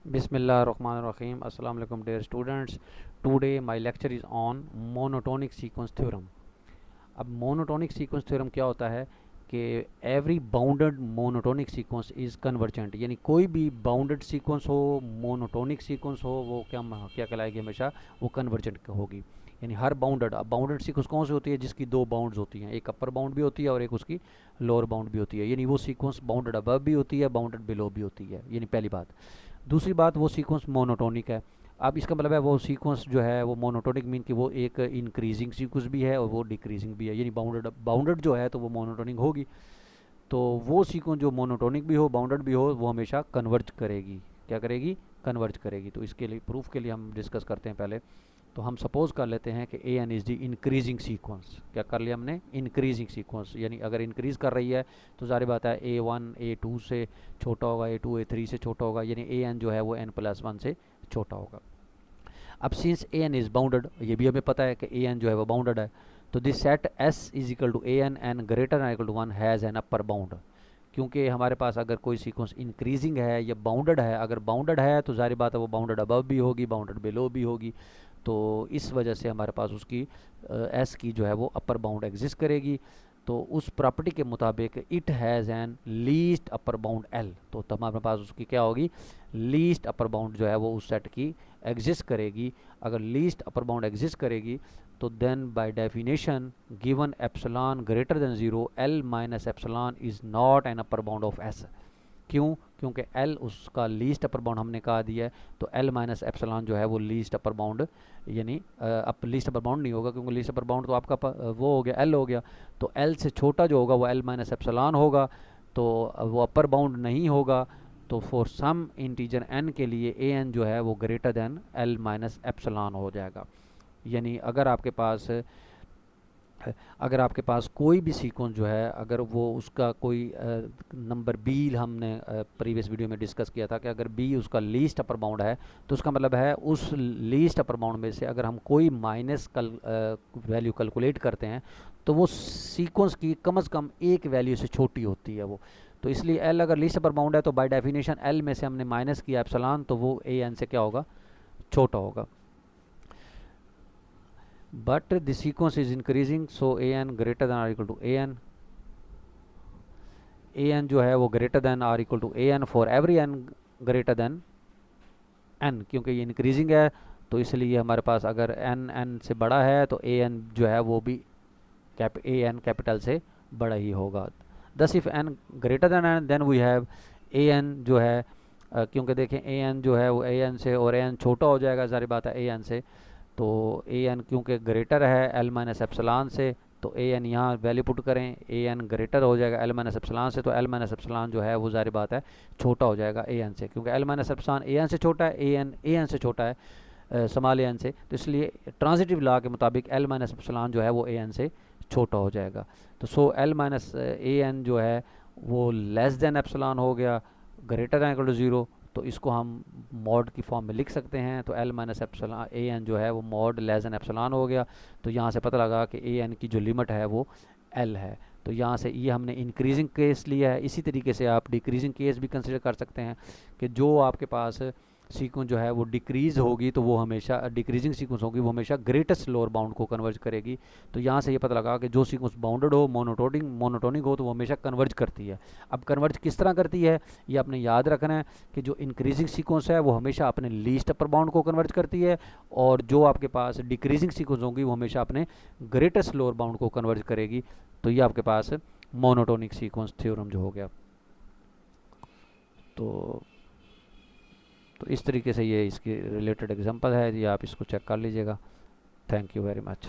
Bismillahirrahmanirrahim. Assalamu alaikum dear students. Today my lecture is on monotonic sequence theorem. अब monotonic sequence theorem क्या होता है कि every bounded monotonic sequence is convergent, यानी कोई भी बाउंडेड सीक्वेंस हो, मोनोटोनिक सीक्वेंस हो, वो क्या क्या कहलाएगी, हमेशा वो कन्वर्जेंट होगी। यानी हर बाउंडेड, अब बाउंडेड सीक्वेंस कौन सी होती है, जिसकी दो बाउंड्स होती हैं, एक अपर बाउंड भी होती है और एक उसकी लोअर बाउंड भी होती है। यानी वो सीक्वेंस बाउंडेड अबव भी होती है, बाउंडेड बिलो भी होती है, यानी पहली बात। दूसरी बात, वो सीक्वेंस मोनोटोनिक है। अब इसका मतलब है वो सीक्वेंस जो है वो मोनोटोनिक मीन कि वो एक इंक्रीजिंग सीक्वेंस भी है और वो डिक्रीजिंग भी है, यानी बाउंडेड बाउंडेड जो है तो वो मोनोटोनिक होगी। तो वो सीक्वेंस जो मोनोटोनिक भी हो, बाउंडेड भी हो, वो हमेशा कन्वर्ज करेगी। क्या करेगी? कन्वर्ज करेगी। तो इसके लिए प्रूफ के लिए हम डिस्कस करते हैं पहले। तो हम सपोज कर लेते हैं कि a n is the increasing sequence. क्या कर लिया हमने? इंक्रीजिंग सीक्वेंस, यानी अगर इंक्रीज कर रही है तो ज़ाहिर बात है ए वन ए टू से छोटा होगा, ए टू ए थ्री से छोटा होगा, यानी ए एन जो है वो एन प्लस वन से छोटा होगा। अब since a n is bounded, ये भी हमें पता है कि ए एन जो है वो बाउंडेड है, तो this set S is equal to a n n greater n equal to one has an upper bound. क्योंकि हमारे पास अगर कोई सीक्वेंस इंक्रीजिंग है या बाउंडेड है, अगर बाउंडेड है तो जाहिर बात है वो बाउंडेड अबव भी होगी, बाउंडेड बिलो भी होगी। तो इस वजह से हमारे पास उसकी एस की जो है वो अपर बाउंड एग्जिस्ट करेगी। तो उस प्रॉपर्टी के मुताबिक it has an least upper bound L, तो हमारे पास उसकी क्या होगी? लीस्ट अपर बाउंड जो है वो उस सेट की एग्जिस्ट करेगी। अगर लीस्ट अपर बाउंड एग्जिस्ट करेगी तो then by definition given epsilon greater than zero L minus epsilon is not an upper bound of S. क्यों? क्योंकि एल उसका लीस्ट अपर बाउंड हमने कहा दिया है, तो एल माइनस एप्सिलॉन जो है वो लीस्ट अपर बाउंड, यानी अप लीस्ट अपर बाउंड नहीं होगा, क्योंकि लीस्ट अपर बाउंड तो आपका वो हो गया, एल हो गया। तो एल से छोटा जो होगा वो एल माइनस एप्सिलॉन होगा, तो वो अपर बाउंड नहीं होगा। तो फॉर सम इंटीजर एन के लिए ए एन जो है वो greater than L minus epsilon हो जाएगा। यानी अगर आपके पास कोई भी सीक्वेंस जो है, अगर वो उसका कोई नंबर बी, हमने प्रीवियस वीडियो में डिस्कस किया था कि अगर बी उसका लीस्ट अपर बाउंड है, तो उसका मतलब है उस लीस्ट अपर बाउंड में से अगर हम कोई माइनस वैल्यू कैलकुलेट करते हैं तो वो सीक्वेंस की कम से कम एक वैल्यू से छोटी होती है वो। तो इसलिए एल अगर लीस्ट अपर बाउंड है तो बाय डेफिनेशन एल में से हमने माइनस किया एप्सिलॉन, तो वो ए एन से क्या होगा? छोटा होगा। But the sequence is increasing, so a n greater than or equal to a n, a n जो है वो greater than or equal to a n for every n greater than n, क्योंकि ये इंक्रीजिंग है तो इसलिए हमारे पास अगर n n से बड़ा है तो a n जो है वो भी a n कैपिटल से बड़ा ही होगा। Thus if n greater than n then we have a n जो है क्योंकि देखें a n जो है वो a n से, और a n छोटा हो जाएगा ज़ाहिर बात है a n से, तो ए एन क्योंकि ग्रेटर है एल माइनस एप्सिलॉन से, तो ए एन यहाँ वैल्यू पुट करें, ए एन ग्रेटर हो जाएगा एल माइनस एप्सिलॉन से, तो एल माइनस एप्सिलॉन जो है वो जारी बात है छोटा हो जाएगा ए एन से, क्योंकि L minus epsilon A N से छोटा है, ए एन से छोटा है स्मॉल ए एन से, तो इसलिए ट्रांजिटिव लॉ के मुताबिक एल माइनस एप्सिलॉन जो है वो ए एन से छोटा हो जाएगा। तो so L minus a n जो है वो लेस देन एप्सिलॉन हो गया, greater than equal to zero, तो इसको हम मॉड की फॉर्म में लिख सकते हैं। तो एल माइनस एप्सिलॉन ए एन जो है वो मॉड लेस देन एप्सिलॉन हो गया। तो यहाँ से पता लगा कि ए एन की जो लिमिट है वो एल है। तो यहाँ से ये हमने इंक्रीजिंग केस लिया है। इसी तरीके से आप डिक्रीजिंग केस भी कंसिडर कर सकते हैं कि जो आपके पास सीक्वेंस जो है वो डिक्रीज होगी तो वो हमेशा डिक्रीजिंग सीक्वेंस होगी, वो हमेशा ग्रेटेस्ट लोअर बाउंड को कन्वर्ज करेगी। तो यहाँ से ये पता लगा कि जो सीक्वेंस बाउंडेड हो, मोनोटोनिक हो, तो वो हमेशा कन्वर्ज करती है। अब कन्वर्ज किस तरह करती है ये आपने याद रखना है कि जो इंक्रीजिंग सीक्वेंस है वो हमेशा अपने लीस्ट अपर बाउंड को कन्वर्ज करती है, और जो आपके पास डिक्रीजिंग सीक्वेंस होगी वो हमेशा अपने ग्रेटेस्ट लोअर बाउंड को कन्वर्ज करेगी। तो ये आपके पास मोनोटोनिक सीक्वेंस थ्योरम जो हो गया। तो तो इस तरीके से ये इसकी रिलेटेड एग्जांपल है, ये आप इसको चेक कर लीजिएगा। Thank you very much.